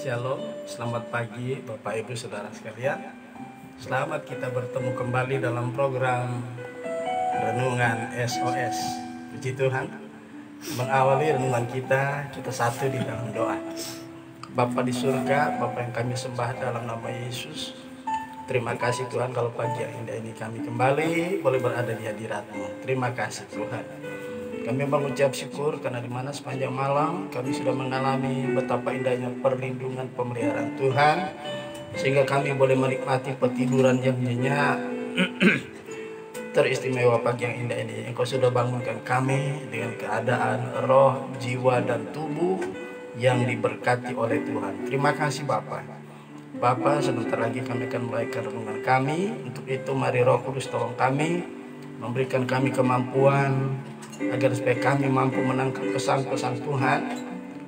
Shalom, selamat pagi Bapak Ibu Saudara sekalian. Selamat kita bertemu kembali dalam program Renungan SOS. Puji Tuhan, mengawali renungan kita satu di dalam doa. Bapa di surga, Bapa yang kami sembah dalam nama Yesus, terima kasih Tuhan kalau pagi yang indah ini kami kembali boleh berada di hadirat-Mu. Terima kasih Tuhan. Kami mengucap syukur karena di mana sepanjang malam kami sudah mengalami betapa indahnya perlindungan pemeliharaan Tuhan, sehingga kami boleh menikmati pertiduran yang nyenyak. Teristimewa pagi yang indah ini, Engkau sudah bangunkan kami dengan keadaan roh, jiwa, dan tubuh yang diberkati oleh Tuhan. Terima kasih Bapa. Bapa, sebentar lagi kami akan mulai renungan kami. Untuk itu mari Roh Kudus tolong kami, memberikan kami kemampuan agar supaya kami mampu menangkap pesan-pesan Tuhan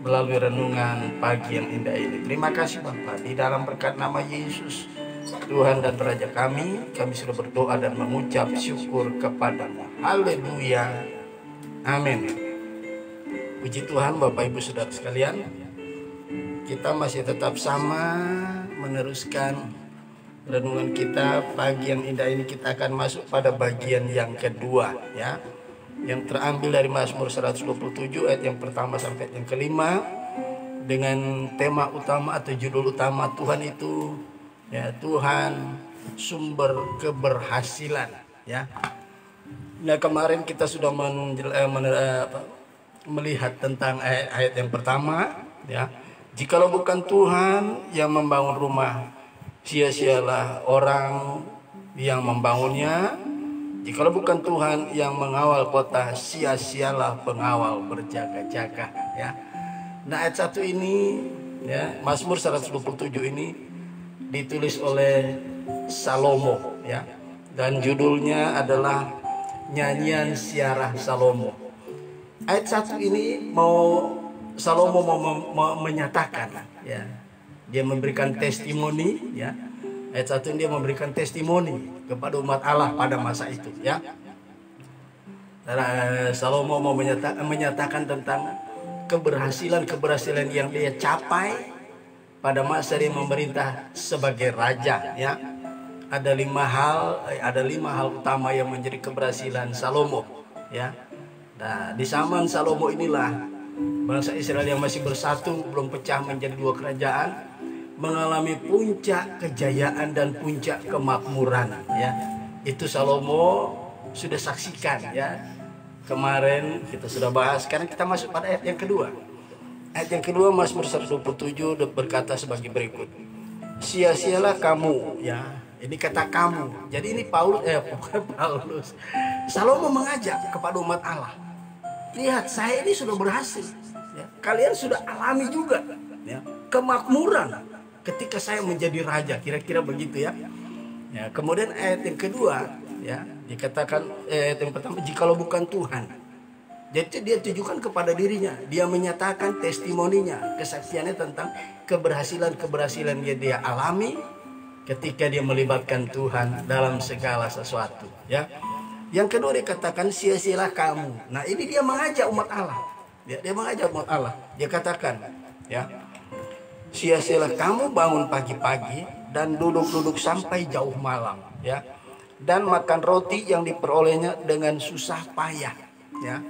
melalui renungan pagi yang indah ini. Terima kasih Bapa, di dalam berkat nama Yesus Tuhan dan Raja kami sudah berdoa dan mengucap syukur kepada-Mu. Haleluya, amin. Puji Tuhan Bapak Ibu Saudara sekalian, kita masih tetap sama meneruskan renungan kita pagi yang indah ini. Kita akan masuk pada bagian yang kedua, ya, yang terambil dari Mazmur 127 ayat yang pertama sampai yang kelima, dengan tema utama atau judul utama Tuhan itu, ya, Tuhan sumber keberhasilan, ya. Nah, kemarin kita sudah melihat tentang ayat yang pertama, ya. Jikalau bukan Tuhan yang membangun rumah, sia-sialah orang yang membangunnya. Jikalau bukan Tuhan yang mengawal kota, sia-sialah pengawal berjaga-jaga, ya. Nah, ayat 1 ini, ya, Mazmur 127 ini ditulis oleh Salomo, ya. Dan judulnya adalah Nyanyian Siarah Salomo. Ayat 1 ini Salomo mau menyatakan, ya. Dia memberikan testimoni, ya. Ayat 1 dia memberikan testimoni kepada umat Allah pada masa itu, ya. Salomo mau menyatakan tentang keberhasilan yang dia capai pada masa dia memerintah sebagai raja, ya. Ada lima hal utama yang menjadi keberhasilan Salomo, ya. Nah, di zaman Salomo inilah bangsa Israel yang masih bersatu, belum pecah menjadi dua kerajaan, mengalami puncak kejayaan dan puncak kemakmuran, ya. Itu Salomo sudah saksikan, ya. Kemarin kita sudah bahas. Sekarang kita masuk pada ayat yang kedua. Ayat yang kedua Mazmur 127 berkata sebagai berikut. Sia-sialah kamu, ya. Ini kata kamu. Jadi ini bukan Paulus. Salomo mengajak kepada umat Allah. Lihat, saya ini sudah berhasil, ya. Kalian sudah alami juga, ya, kemakmuran ketika saya menjadi raja, kira-kira begitu, ya. Ya, kemudian ayat yang kedua, ya, dikatakan ayat yang pertama, jikalau bukan Tuhan. Jadi dia tujukan kepada dirinya, dia menyatakan testimoninya, kesaksiannya tentang keberhasilan yang dia alami ketika dia melibatkan Tuhan dalam segala sesuatu, ya. Yang kedua dikatakan sia-sialah kamu. Nah, ini dia mengajak umat Allah. Dia mengajak umat Allah. Dia katakan, ya, sia-sialah kamu bangun pagi-pagi dan duduk-duduk sampai jauh malam, ya, dan makan roti yang diperolehnya dengan susah payah, ya,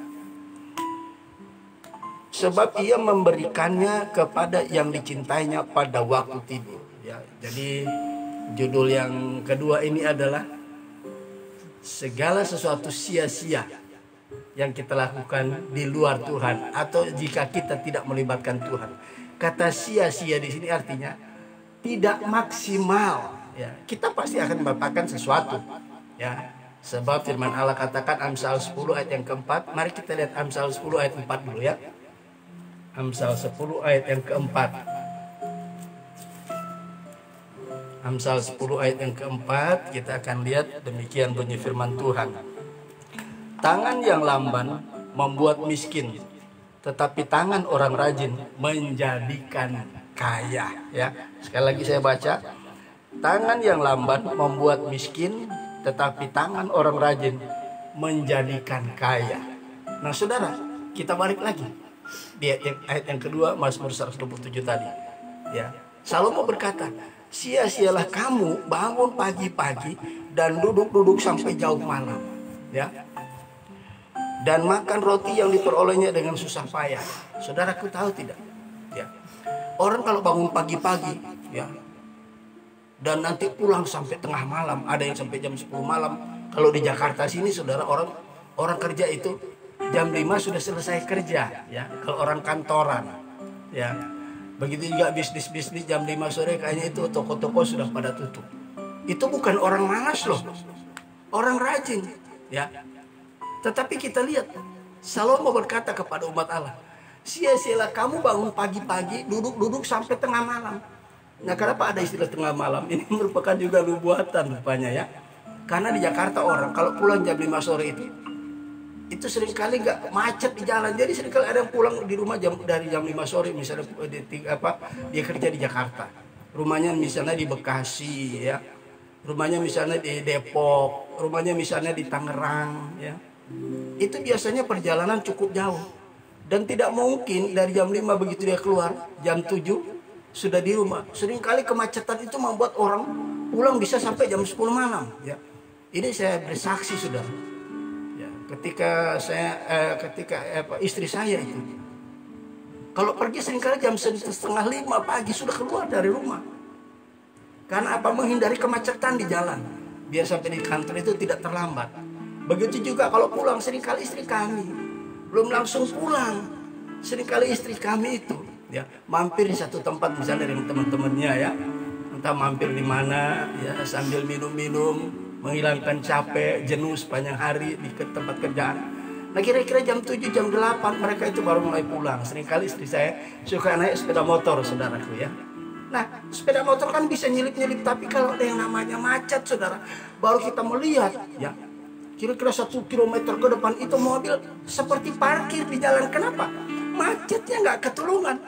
sebab ia memberikannya kepada yang dicintainya pada waktu tidur, ya. Jadi judul yang kedua ini adalah segala sesuatu sia-sia yang kita lakukan di luar Tuhan, atau jika kita tidak melibatkan Tuhan. Kata sia-sia di sini artinya tidak maksimal, ya. Kita pasti akan mendapatkan sesuatu, ya. Sebab firman Allah katakan Amsal 10 ayat yang keempat. Mari kita lihat Amsal 10 ayat 4 dulu, ya. Amsal 10 ayat yang keempat. Amsal 10 ayat yang keempat, kita akan lihat demikian bunyi firman Tuhan. Tangan yang lamban membuat miskin, tetapi tangan orang rajin menjadikan kaya, ya. Sekali lagi saya baca. Tangan yang lamban membuat miskin, tetapi tangan orang rajin menjadikan kaya. Nah, saudara, kita balik lagi di ayat yang kedua Mazmur 127 tadi. Ya, Salomo berkata, sia-sialah kamu bangun pagi-pagi dan duduk-duduk sampai jauh malam. Ya, dan makan roti yang diperolehnya dengan susah payah. Saudaraku tahu tidak? Ya, orang kalau bangun pagi-pagi, ya, dan nanti pulang sampai tengah malam, ada yang sampai jam 10 malam. Kalau di Jakarta sini, saudara, orang kerja itu jam 5 sudah selesai kerja, ya. Kalau orang kantoran, ya. Begitu juga bisnis-bisnis jam 5 sore kayaknya itu toko-toko sudah pada tutup. Itu bukan orang malas loh, orang rajin, ya. Tetapi kita lihat, Salomo berkata kepada umat Allah, sia-sialah kamu bangun pagi-pagi, duduk-duduk sampai tengah malam. Nah, kenapa ada istilah tengah malam? Ini merupakan juga nubuatan rupanya, ya. Karena di Jakarta orang kalau pulang jam 5 sore itu seringkali nggak macet di jalan. Jadi seringkali ada yang pulang di rumah dari jam 5 sore, misalnya dia kerja di Jakarta. Rumahnya misalnya di Bekasi, ya. Rumahnya misalnya di Depok, rumahnya misalnya di Tangerang, ya. Itu biasanya perjalanan cukup jauh. Dan tidak mungkin dari jam 5 begitu dia keluar, jam 7 sudah di rumah. Seringkali kemacetan itu membuat orang pulang bisa sampai jam 10 malam, ya. Ini saya bersaksi, saudara. Ya, ketika istri saya itu kalau pergi seringkali jam 4:30 pagi sudah keluar dari rumah. Karena apa? Menghindari kemacetan di jalan. Biar sampai di kantor itu tidak terlambat. Begitu juga kalau pulang, seringkali istri kami belum langsung pulang. Seringkali istri kami itu, ya, mampir di satu tempat misalnya dengan teman-temannya, ya. Entah mampir di mana, ya, sambil minum-minum, menghilangkan capek, jenuh sepanjang hari di tempat kerjaan. Nah, kira-kira jam 7, jam 8 mereka itu baru mulai pulang. Seringkali istri saya suka naik sepeda motor, saudaraku, ya. Nah, sepeda motor kan bisa nyelip-nyelip, tapi kalau ada yang namanya macet, saudara, baru kita melihat, ya, kira-kira 1 kilometer ke depan itu mobil seperti parkir di jalan. Kenapa? Macetnya nggak ketulungan.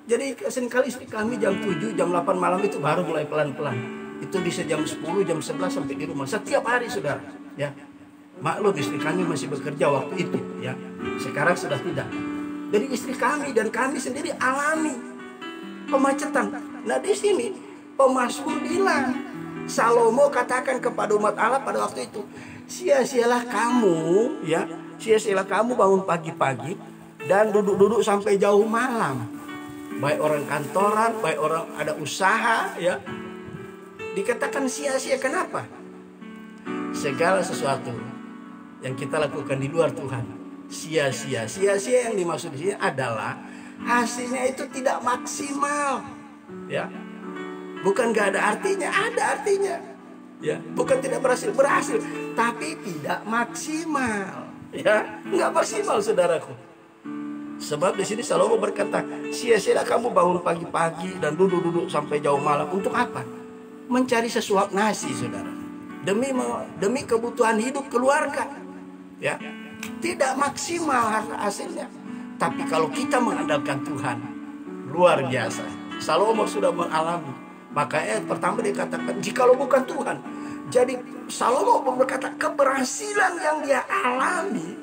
Jadi seringkali istri kami jam 7, jam 8 malam itu baru mulai pelan-pelan. Itu bisa jam 10, jam 11 sampai di rumah. Setiap hari, saudara, ya. Maklum istri kami masih bekerja waktu itu, ya. Sekarang sudah tidak. Jadi istri kami dan kami sendiri alami kemacetan. Nah, di sini pemazmur bilang, Salomo katakan kepada umat Allah pada waktu itu, sia-sialah kamu, ya, sia-sialah kamu bangun pagi-pagi dan duduk-duduk sampai jauh malam. Baik orang kantoran, baik orang ada usaha, ya. Dikatakan sia-sia, kenapa? Segala sesuatu yang kita lakukan di luar Tuhan sia-sia. Sia-sia yang dimaksud di sini adalah hasilnya itu tidak maksimal, ya. Bukan gak ada artinya, ada artinya, ya. Bukan tidak berhasil, tapi tidak maksimal, ya. Nggak maksimal, saudaraku. Sebab di sini Salomo berkata, sia-sialah kamu bangun pagi-pagi dan duduk-duduk sampai jauh malam. Untuk apa? Mencari sesuap nasi, saudara. Demi kebutuhan hidup keluarga, ya. Tidak maksimal hasilnya. Tapi kalau kita mengandalkan Tuhan, luar biasa. Salomo sudah mengalami. Maka ayat pertama dia katakan, jikalau bukan Tuhan. Jadi Salomo berkata, keberhasilan yang dia alami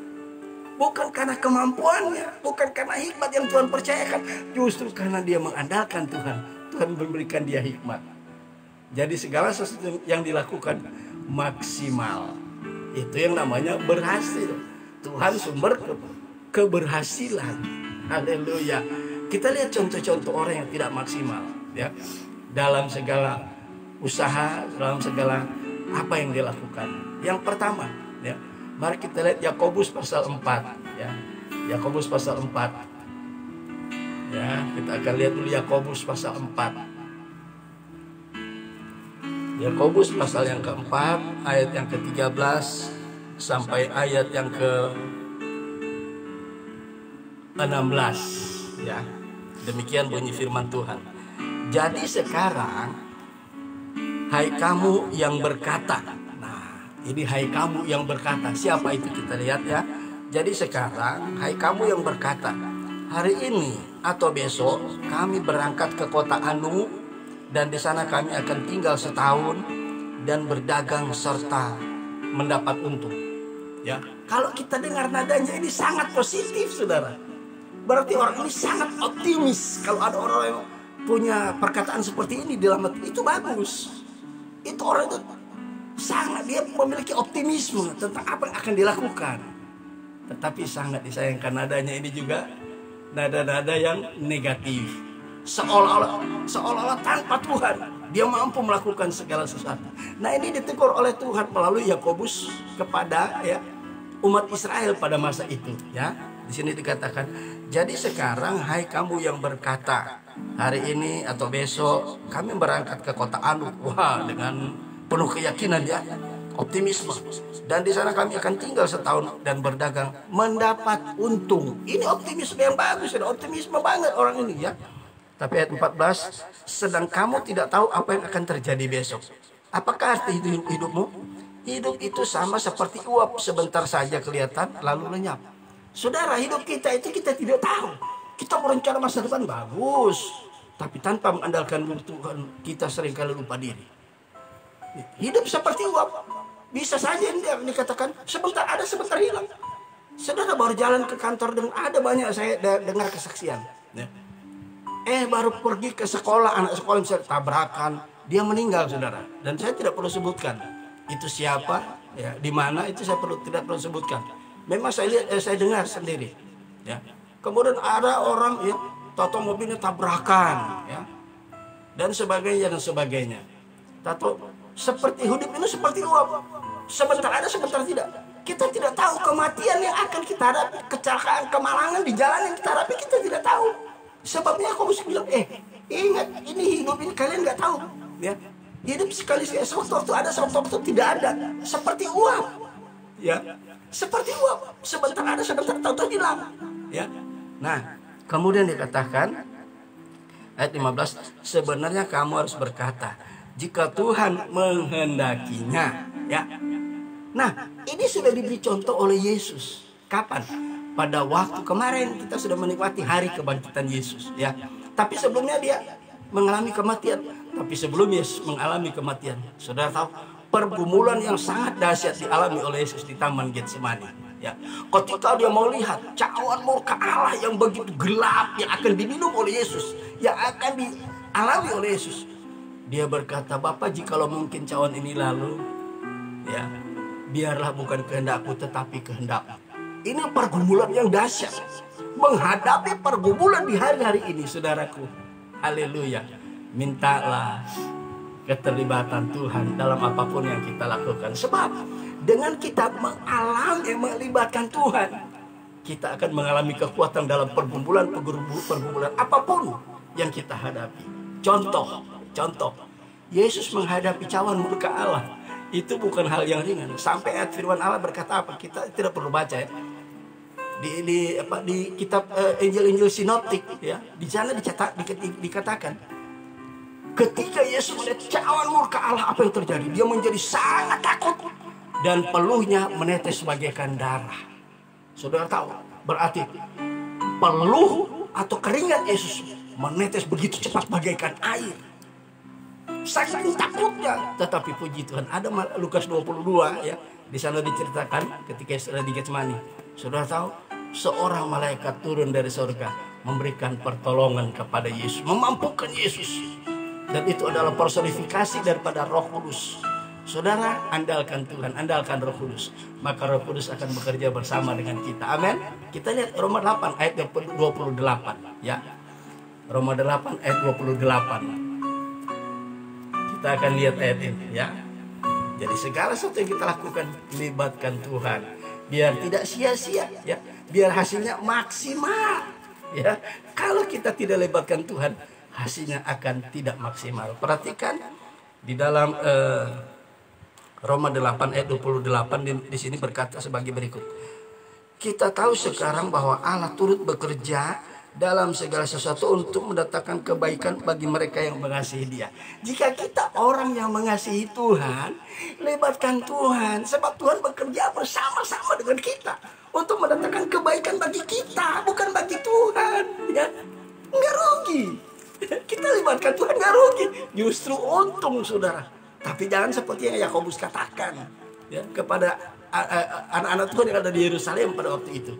bukan karena kemampuannya, bukan karena hikmat yang Tuhan percayakan, justru karena dia mengandalkan Tuhan. Tuhan memberikan dia hikmat. Jadi segala sesuatu yang dilakukan maksimal. Itu yang namanya berhasil. Tuhan sumber keberhasilan. Haleluya. Kita lihat contoh-contoh orang yang tidak maksimal, ya. Dalam segala usaha, dalam segala apa yang dia lakukan. Yang pertama, ya. Mari kita lihat Yakobus pasal 4, ya. Yakobus pasal 4. Ya, kita akan lihat dulu Yakobus pasal 4. Yakobus pasal yang keempat, ayat yang ke-13 sampai ayat yang ke-16, ya. Demikian bunyi firman Tuhan. Jadi sekarang, hai kamu yang berkata. Ini hai kamu yang berkata. Siapa itu kita lihat, ya. Jadi sekarang hai kamu yang berkata, hari ini atau besok kami berangkat ke kota Anu dan di sana kami akan tinggal setahun dan berdagang serta mendapat untung. Ya, kalau kita dengar nadanya ini sangat positif, saudara. Berarti orang ini sangat optimis. Kalau ada orang yang punya perkataan seperti ini dalam hati, itu bagus. Itu orang itu sangat, dia memiliki optimisme tentang apa yang akan dilakukan. Tetapi sangat disayangkan nadanya ini juga nada-nada yang negatif. Seolah-olah tanpa Tuhan dia mampu melakukan segala sesuatu. Nah, ini ditegur oleh Tuhan melalui Yakobus kepada umat Israel pada masa itu, ya. Di sini dikatakan, jadi sekarang hai kamu yang berkata, hari ini atau besok kami berangkat ke kota Anu. Wah, dengan penuh keyakinan, ya, optimisme. Dan di sana kami akan tinggal setahun dan berdagang, mendapat untung. Ini optimisme yang bagus, ada optimisme banget orang ini, ya. Tapi ayat 14, sedang kamu tidak tahu apa yang akan terjadi besok. Apakah arti hidupmu? Hidup itu sama seperti uap, sebentar saja kelihatan lalu lenyap. Saudara, hidup kita itu kita tidak tahu. Kita berencana masa depan bagus, tapi tanpa mengandalkan Tuhan kita seringkali lupa diri. Hidup seperti uap, bisa saja yang dikatakan sebentar ada, sebentar hilang. Saudara baru jalan ke kantor dan ada banyak saya dengar kesaksian, ya. Baru pergi ke sekolah, anak sekolah misalnya tabrakan, dia meninggal, saudara. Dan saya tidak perlu sebutkan itu siapa, ya, di mana, itu saya tidak perlu sebutkan. Memang saya lihat, saya dengar sendiri, ya. Kemudian ada orang, ya, tato mobilnya tabrakan, ya, dan sebagainya dan sebagainya. Tato seperti hidup ini seperti uap, sebentar ada, sebentar tidak. Kita tidak tahu kematian yang akan kita hadapi, kecelakaan, kemalangan di jalan yang kita hadapi, kita tidak tahu. Sebabnya aku mesti bilang, ingat, ini hidup ini kalian nggak tahu, ya. Hidup sekali sewaktu-waktu ada, sewaktu-waktu tidak ada, seperti uap, ya, seperti uap, sebentar ada, sebentar tahu hilang, ya. Nah, kemudian dikatakan ayat 15, sebenarnya kamu harus berkata, jika Tuhan menghendakinya, ya. Nah, ini sudah diberi contoh oleh Yesus. Kapan? Pada waktu kemarin kita sudah menikmati hari kebangkitan Yesus, ya. Tapi sebelumnya dia mengalami kematian. Tapi sebelum Yesus mengalami kematian, saudara tahu pergumulan yang sangat dahsyat dialami oleh Yesus di Taman Getsemani, ya. Ketika dia melihat cawan murka Allah yang begitu gelap yang akan diminum oleh Yesus, yang akan dialami oleh Yesus, dia berkata, Bapa, jikalau mungkin cawan ini lalu, ya, biarlah bukan kehendakku tetapi kehendakmu. Ini pergumulan yang dahsyat. Menghadapi pergumulan di hari-hari ini, saudaraku. Haleluya. Mintalah keterlibatan Tuhan dalam apapun yang kita lakukan. Sebab dengan kita melibatkan Tuhan, kita akan mengalami kekuatan dalam pergumulan apapun yang kita hadapi. Contoh. Yesus menghadapi cawan murka Allah. Itu bukan hal yang ringan. Sampai ayat firman Allah berkata apa? Kita tidak perlu baca, ya. Di kitab Injil Sinoptik, ya. Di sana dikatakan ketika Yesus melihat cawan murka Allah, apa yang terjadi? Dia menjadi sangat takut dan peluhnya menetes bagaikan darah. Saudara tahu, berarti peluh atau keringat Yesus menetes begitu cepat bagaikan air. Saking takutnya, tetapi puji Tuhan ada Lukas 22, ya. Di sana diceritakan ketika Yesus di Getsemani. Saudara tahu, seorang malaikat turun dari surga memberikan pertolongan kepada Yesus, memampukan Yesus. Dan itu adalah personifikasi daripada Roh Kudus. Saudara, andalkan Tuhan, andalkan Roh Kudus, maka Roh Kudus akan bekerja bersama dengan kita. Amin. Kita lihat Roma 8 ayat 28, ya. Roma 8 ayat 28. Kita akan lihat ayat ini, ya. Jadi segala sesuatu yang kita lakukan, libatkan Tuhan, biar tidak sia-sia, ya. Biar hasilnya maksimal, ya. Kalau kita tidak libatkan Tuhan, hasilnya akan tidak maksimal. Perhatikan di dalam Roma 8 ayat 28 di sini berkata sebagai berikut. Kita tahu sekarang bahwa Allah turut bekerja dalam segala sesuatu untuk mendatangkan kebaikan bagi mereka yang mengasihi Dia. Jika kita orang yang mengasihi Tuhan, libatkan Tuhan, sebab Tuhan bekerja bersama-sama dengan kita untuk mendatangkan kebaikan bagi kita, bukan bagi Tuhan, ya. Nggak rugi. Kita libatkan Tuhan, nggak rugi, justru untung, saudara. Tapi jangan seperti yang Yakobus katakan, ya, kepada anak-anak Tuhan yang ada di Yerusalem pada waktu itu.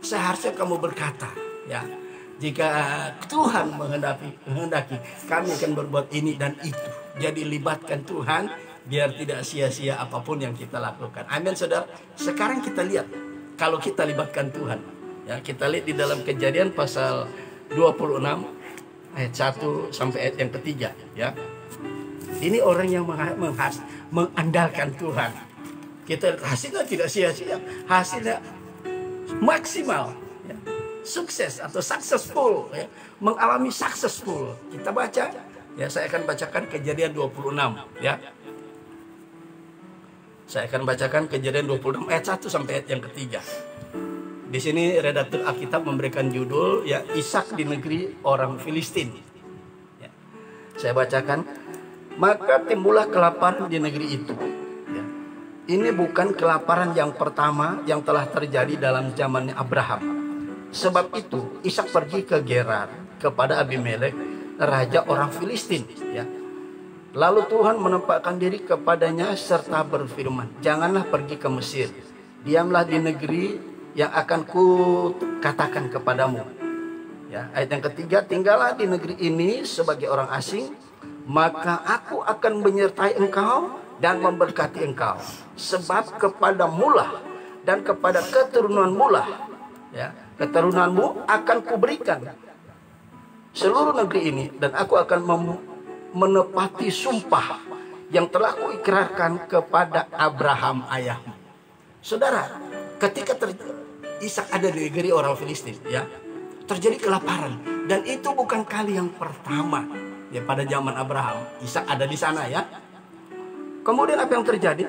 Seharusnya kamu berkata, ya, Jika Tuhan menghendaki, kami akan berbuat ini dan itu. Jadi libatkan Tuhan biar tidak sia-sia apapun yang kita lakukan. Amin, saudara. Sekarang kita lihat kalau kita libatkan Tuhan. Ya, kita lihat di dalam Kejadian pasal 26 ayat 1 sampai ayat yang ketiga. Ya, ini orang yang mengandalkan Tuhan. Kita hasilnya tidak sia-sia, hasilnya maksimal. Ya. Sukses atau successful, ya. Mengalami successful. Kita baca, ya, saya akan bacakan Kejadian 26, ya. Saya akan bacakan Kejadian 26 ayat 1 sampai ayat yang ketiga. Di sini redaktur Alkitab memberikan judul, ya, Ishak di negeri orang Filistin. Ya. Saya bacakan, maka timbullah kelaparan di negeri itu. Ya. Ini bukan kelaparan yang pertama yang telah terjadi dalam zamannya Abraham. Sebab itu Ishak pergi ke Gerar kepada Abimelek, raja orang Filistin. Ya. Lalu Tuhan menempatkan diri kepadanya serta berfirman, janganlah pergi ke Mesir. Diamlah di negeri yang akan kukatakan kepadamu. Ya, ayat yang ketiga, tinggallah di negeri ini sebagai orang asing, maka aku akan menyertai engkau dan memberkati engkau. Sebab kepadamulah dan kepada keturunanmu lah, ya, keturunanmu akan kuberikan seluruh negeri ini, dan aku akan menepati sumpah yang telah kuikrarkan kepada Abraham ayahmu. Saudara, ketika Ishak ada di negeri orang Filistin, ya, terjadi kelaparan, dan itu bukan kali yang pertama, ya, pada zaman Abraham. Ishak ada di sana, ya. Kemudian apa yang terjadi?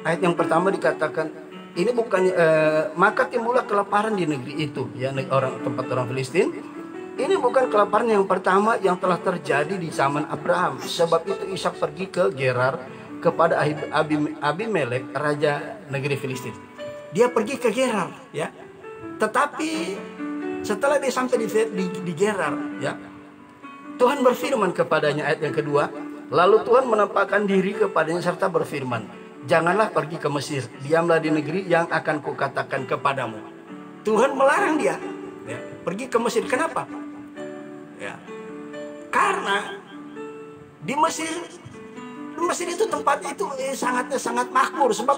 Ayat yang pertama dikatakan, ini bukan maka timbullah kelaparan di negeri itu, ya, tempat orang Filistin. Ini bukan kelaparan yang pertama yang telah terjadi di zaman Abraham. Sebab itu Ishak pergi ke Gerar kepada Abimelek, raja negeri Filistin. Dia pergi ke Gerar, ya. Tetapi setelah dia sampai di Gerar, ya, Tuhan berfirman kepadanya, ayat yang kedua, lalu Tuhan menampakkan diri kepadanya serta berfirman, janganlah pergi ke Mesir, diamlah di negeri yang akan kukatakan kepadamu. Tuhan melarang dia, ya, pergi ke Mesir. Kenapa? Ya, karena di Mesir itu tempatnya itu sangat makmur, sebab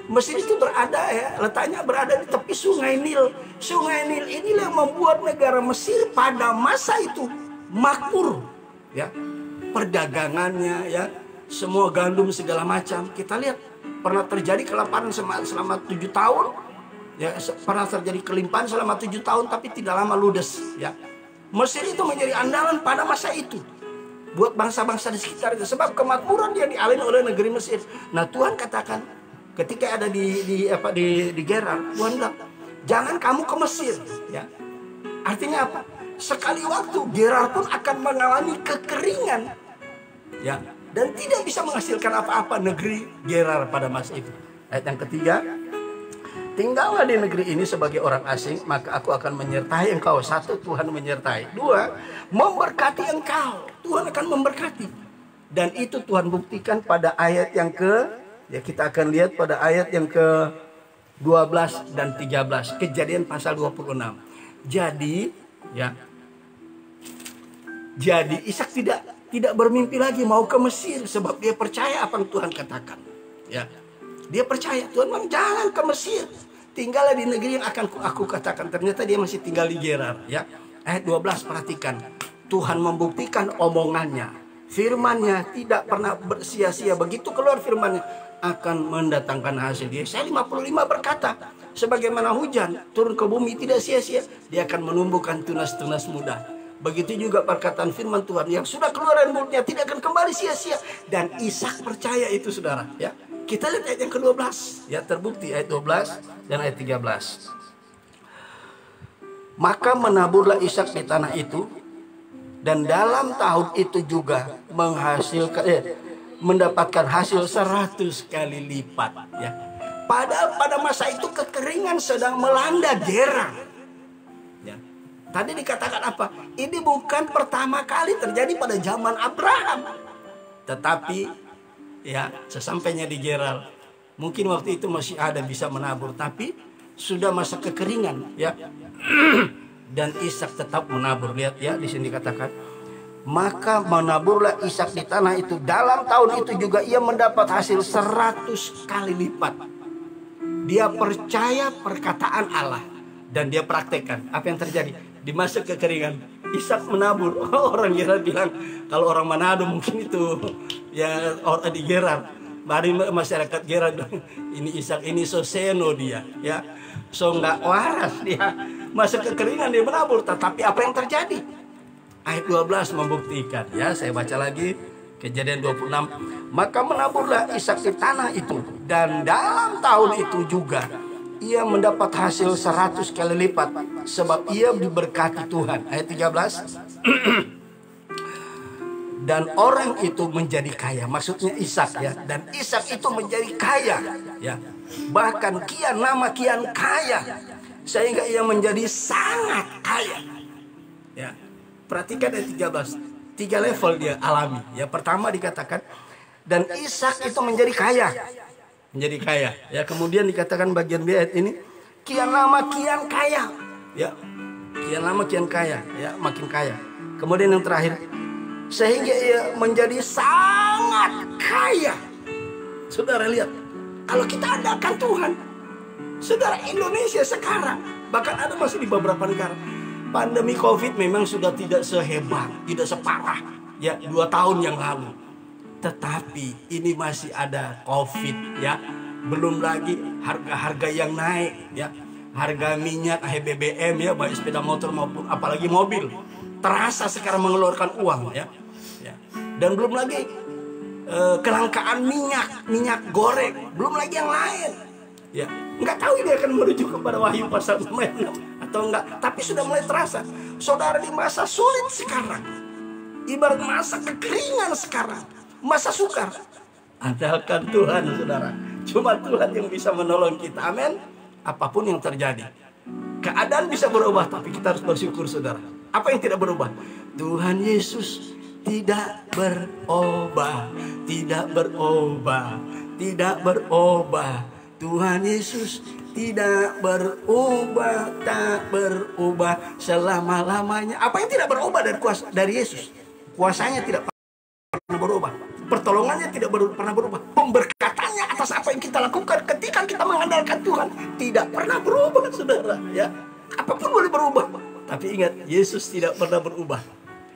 Mesir itu berada, ya, letaknya berada di tepi Sungai Nil. Sungai Nil inilah yang membuat negara Mesir pada masa itu makmur, ya. Perdagangannya, ya, semua gandum segala macam. Kita lihat pernah terjadi kelaparan selama 7 tahun, ya, pernah terjadi kelimpahan selama 7 tahun, tapi tidak lama ludes, ya. Mesir itu menjadi andalan pada masa itu buat bangsa-bangsa di sekitar itu, sebab kemakmuran dia dialami oleh negeri Mesir. Nah, Tuhan katakan ketika ada di Gerar, Tuhan bilang, jangan kamu ke Mesir, ya. Artinya apa? Sekali waktu Gerar pun akan mengalami kekeringan, ya, dan tidak bisa menghasilkan apa-apa negeri Gerar pada masa itu. Ayat yang ketiga, tinggallah di negeri ini sebagai orang asing, maka aku akan menyertai engkau. 1, Tuhan menyertai. 2, memberkati engkau. Tuhan akan memberkati. Dan itu Tuhan buktikan pada ayat yang kita akan lihat pada ayat yang ke-12 dan 13. Kejadian pasal 26. Jadi, ya, jadi Ishak tidak bermimpi lagi mau ke Mesir, sebab dia percaya apa yang Tuhan katakan, ya. Dia percaya. Tuhan bilang, jangan ke Mesir, tinggallah di negeri yang akan aku katakan. Ternyata dia masih tinggal di Gerar, ya. Ayat 12, perhatikan. Tuhan membuktikan omongannya. Firman-Nya tidak pernah sia-sia. Begitu keluar firman-Nya akan mendatangkan hasil. Yesaya 55 berkata, sebagaimana hujan turun ke bumi tidak sia-sia, dia akan menumbuhkan tunas-tunas muda. Begitu juga perkataan firman Tuhan yang sudah keluar dari mulutnya tidak akan kembali sia-sia. Dan Ishak percaya itu, saudara, ya. Kita lihat ayat yang ke-12, ya, terbukti ayat 12 dan ayat 13. Maka menaburlah Ishak di tanah itu, dan dalam tahun itu juga mendapatkan hasil 100 kali lipat, ya. Pada masa itu kekeringan sedang melanda Gerar, ya. Tadi dikatakan apa? Ini bukan pertama kali terjadi pada zaman Abraham, tetapi, ya, sesampainya di Gerar, mungkin waktu itu masih ada bisa menabur, tapi sudah masa kekeringan, ya. dan Ishak tetap menabur. Lihat ya, di sini dikatakan, maka menaburlah Ishak di tanah itu. Dalam tahun itu juga ia mendapat hasil 100 kali lipat. Dia percaya perkataan Allah dan dia praktekkan. Apa yang terjadi? Di masa kekeringan, Ishak menabur. Orang Gerar bilang, kalau orang Manado mungkin itu ya orang di Gerar. Mari masyarakat Gerar bilang, ini Ishak ini soseno dia, ya, so nggak waras dia. Masa kekeringan dia menabur, tetapi apa yang terjadi? Ayat 12 membuktikan, ya, saya baca lagi Kejadian 26. Maka menaburlah Ishak di tanah itu, dan dalam tahun itu juga ia mendapat hasil 100 kali lipat, sebab ia diberkati Tuhan. Ayat 13. Dan orang itu menjadi kaya, maksudnya Ishak, ya, dan Ishak itu menjadi kaya, ya, bahkan kian lama kian kaya, sehingga ia menjadi sangat kaya, ya. Perhatikan ayat 13, 3 level dia alami, ya. Pertama dikatakan, dan Ishak itu menjadi kaya, ya. Kemudian dikatakan bagian B ayat ini, kian lama kian kaya, ya, kian lama kian kaya, ya, makin kaya. Kemudian yang terakhir, sehingga ia menjadi sangat kaya. Saudara lihat, kalau kita andalkan Tuhan, saudara, Indonesia sekarang, bahkan ada masih di beberapa negara, pandemi COVID memang sudah tidak sehebat, tidak separah, ya, 2 tahun yang lalu. Tetapi ini masih ada COVID, ya. Belum lagi harga-harga yang naik, ya. Harga minyak, BBM, ya, baik sepeda motor maupun apalagi mobil, terasa sekarang mengeluarkan uang, ya. Dan belum lagi kelangkaan minyak goreng, belum lagi yang lain, ya. Nggak tahu ini akan menuju kepada Wahyu pasal 6 atau enggak, tapi sudah mulai terasa. Saudara, di masa sulit sekarang, ibarat masa kekeringan sekarang, masa sukar, andalkan Tuhan, saudara. Cuma Tuhan yang bisa menolong kita. Amin. Apapun yang terjadi, keadaan bisa berubah, tapi kita harus bersyukur, saudara. Apa yang tidak berubah? Tuhan Yesus tidak berubah, tidak berubah, tidak berubah. Tuhan Yesus tidak berubah, tak berubah selama-lamanya. Apa yang tidak berubah dari Yesus? Kuasanya tidak pernah berubah, pertolongannya tidak pernah berubah, pemberkatannya atas apa yang kita lakukan ketika kita mengandalkan Tuhan tidak pernah berubah, saudara, ya. Apapun boleh berubah, tapi ingat, Yesus tidak pernah berubah.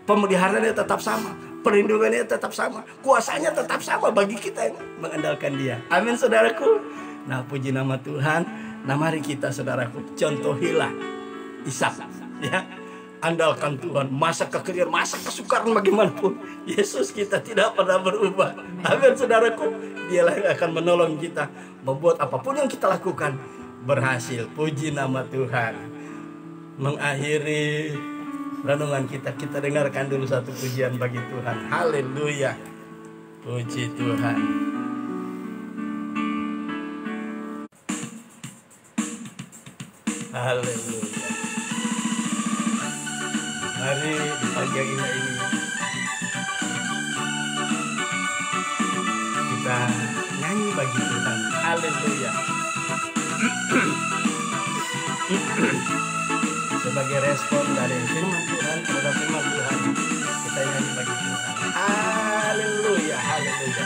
Pemeliharaannya tetap sama, perlindungannya tetap sama, kuasanya tetap sama bagi kita yang mengandalkan Dia. Amin, saudaraku. Nah, puji nama Tuhan. Nah, mari kita, saudaraku, contohilah Ishak, ya. Andalkan Tuhan, masa kekeringan, masa kesukaran bagaimanapun, Yesus kita tidak pernah berubah. Amin, saudaraku. Dialah yang akan menolong kita, membuat apapun yang kita lakukan berhasil. Puji nama Tuhan. Mengakhiri renungan kita dengarkan dulu satu pujian bagi Tuhan. Haleluya. Puji Tuhan. Haleluya. Mari di pagi yang indah ini kita nyanyi bagi Tuhan. Haleluya. Sebagai respon dari firman Tuhan, terhadap firman Tuhan, kita nyanyi bagi Tuhan. Haleluya, haleluya.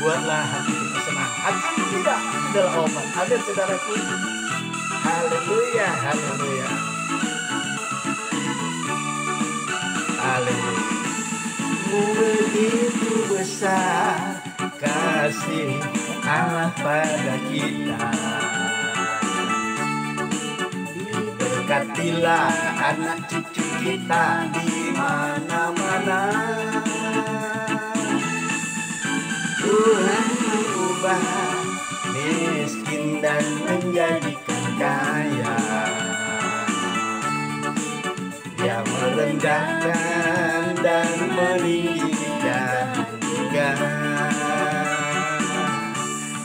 Buatlah hati kita senang. Hati tidak adalah obat. Amin, saudaraku. Haleluya, haleluya. Haleluya. Begitu besar kasih Allah pada kita. Berkatilah anak cucu kita di mana-mana. Tuhan mengubah miskin dan menjadikan kaya. Dia merendahkan dan meninggikan juga.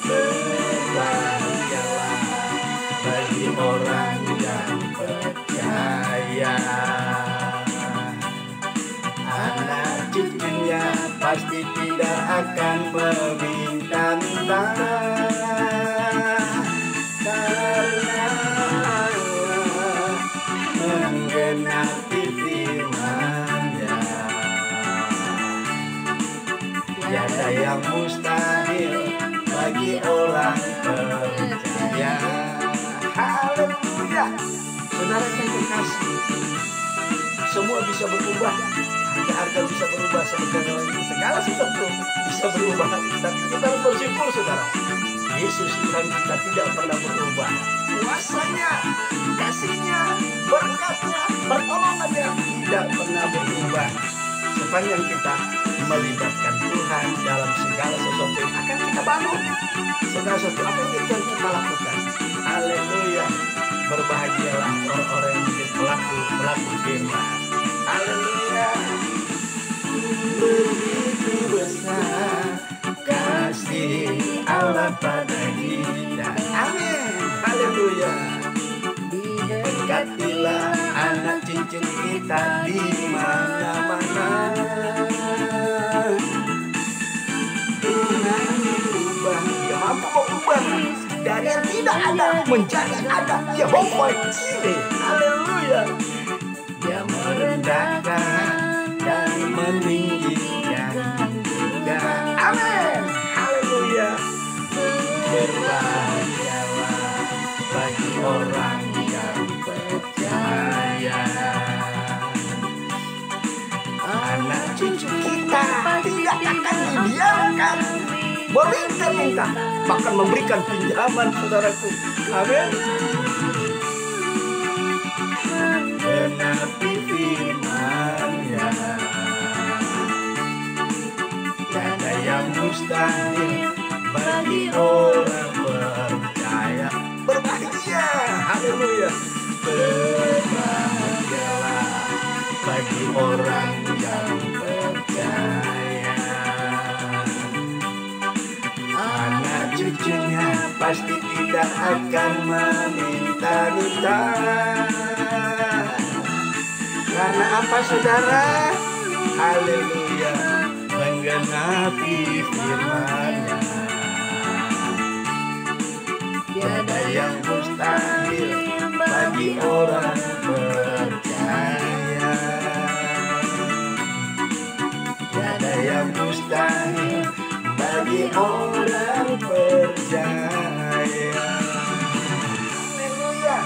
Berbahagialah bagi orang yang percaya. Anak cucunya pasti tidak akan meminta-minta, karena Tiada yang mustahil bagi orang percaya. Haleluya. Saudara yang terkasih, semua bisa berubah. Harga bisa berubah, segala sesuatu bisa berubah. Tapi kita harus bersyukur, saudara. Yesus Tuhan kita tidak pernah berubah. Kuasanya, kasihnya, berkatnya, pertolongannya tidak pernah berubah. Sepanjang kita melibatkan Tuhan dalam segala sesuatu yang akan kita bangun, segala sesuatu apa yang akan kita lakukan. Haleluya. Berbahagialah orang-orang yang menjadi pelaku firman. Haleluya. Begitu besar kasih Allah pada kita. Amin. Haleluya. Berkatilah anak cucu kita di mana-mana. Tuhan berubah, Dia mampu mengubah dari yang tidak ada menjadi ada. Yehova Jireh. Haleluya. Dia merendahkan dan meninggikan juga. Amin. Haleluya. Berbahagialah bagi orang yang percaya. Anak cucu kita tidak akan dibiarkan meminta-minta, bahkan memberikan pinjaman, saudaraku. Amin. Menapi firman-Nya, tiada yang mustahil bagi orang percaya. Berbahagia, haleluya. Berbahagialah bagi orang yang percaya. Anak cucunya pasti tidak akan meminta-minta. Karena apa, saudara? Haleluya. Menggenapi firman-Nya. Tiada yang mustahil bagi orang percaya. Tiada yang mustahil bagi orang percaya. Haleluya.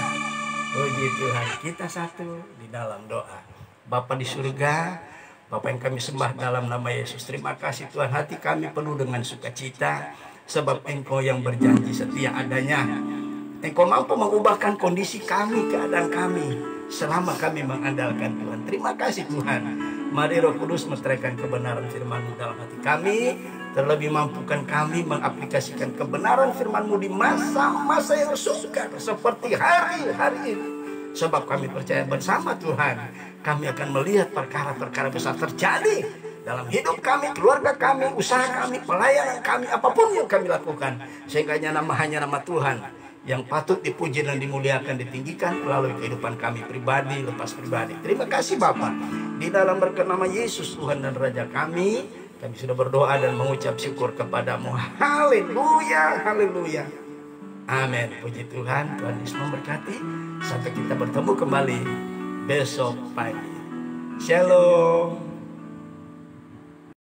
Puji Tuhan. Kita satu di dalam doa. Bapa di surga, Bapa yang kami sembah dalam nama Yesus, terima kasih Tuhan, hati kami penuh dengan sukacita, sebab Engkau yang berjanji setia adanya. Engkau mampu mengubahkan kondisi kami, keadaan kami, selama kami mengandalkan Tuhan. Terima kasih Tuhan. Mari Roh Kudus meteraikan kebenaran firman-Mu dalam hati kami, terlebih mampukan kami mengaplikasikan kebenaran firman-Mu di masa-masa yang sukar seperti hari-hari ini. Sebab kami percaya bersama Tuhan, kami akan melihat perkara-perkara besar terjadi dalam hidup kami, keluarga kami, usaha kami, pelayanan kami, apapun yang kami lakukan. Sehingga hanya nama Tuhan yang patut dipuji dan dimuliakan, ditinggikan melalui kehidupan kami pribadi, lepas pribadi. Terima kasih Bapa. Di dalam berkat nama Yesus Tuhan dan Raja kami sudah berdoa dan mengucap syukur kepadamu. Haleluya, haleluya. Amin. Puji Tuhan, Tuhan Yesus memberkati. Sampai kita bertemu kembali besok pagi. Shalom.